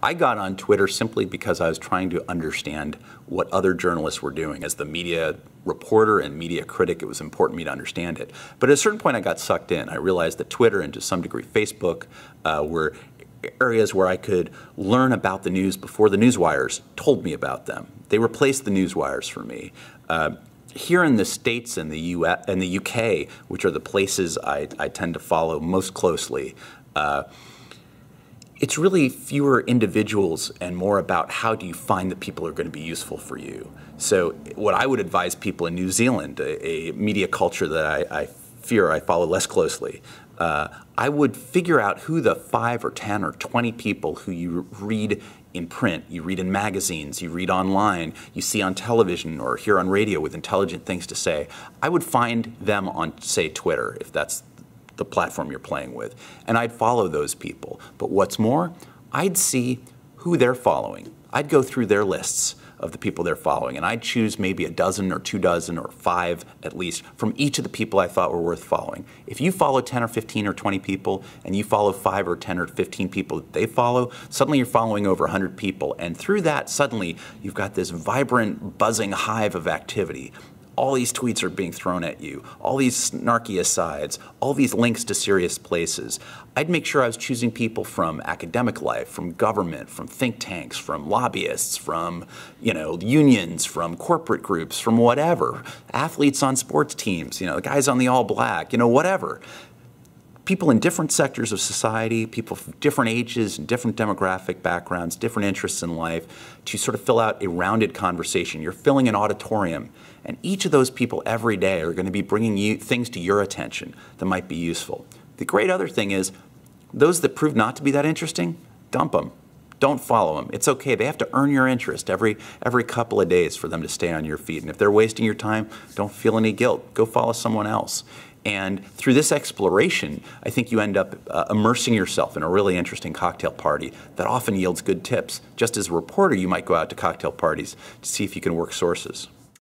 I got on Twitter simply because I was trying to understand what other journalists were doing. As the media reporter and media critic, it was important to me to understand it. But at a certain point, I got sucked in. I realized that Twitter and to some degree Facebook were areas where I could learn about the news before the newswires told me about them. They replaced the newswires for me. Here in the States and the US and the UK, which are the places I tend to follow most closely, it's really fewer individuals and more about how do you find the people who are going to be useful for you. So what I would advise people in New Zealand, a media culture that I fear I follow less closely, I would figure out who the 5 or 10 or 20 people who you read in print, you read in magazines, you read online, you see on television or hear on radio with intelligent things to say. I would find them on, say, Twitter, if that's the platform you're playing with, and I'd follow those people. But what's more, I'd see who they're following. I'd go through their lists of the people they're following, and I'd choose maybe a dozen or 2 dozen or 5 at least from each of the people I thought were worth following. If you follow 10 or 15 or 20 people and you follow 5 or 10 or 15 people that they follow, suddenly you're following over 100 people, and through that suddenly you've got this vibrant, buzzing hive of activity. All these tweets are being thrown at you, all these snarky asides, all these links to serious places. I'd make sure I was choosing people from academic life, from government, from think tanks, from lobbyists, from unions, from corporate groups, from whatever. Athletes on sports teams, the guys on the All Black, whatever. People in different sectors of society, people from different ages and different demographic backgrounds, different interests in life, to sort of fill out a rounded conversation. You're filling an auditorium, and each of those people every day are going to be bringing you things to your attention that might be useful. The great other thing is, those that prove not to be that interesting, dump them. Don't follow them. It's okay. They have to earn your interest every couple of days for them to stay on your feed. And if they're wasting your time, don't feel any guilt. Go follow someone else. And through this exploration, I think you end up immersing yourself in a really interesting cocktail party that often yields good tips. Just as a reporter, you might go out to cocktail parties to see if you can work sources.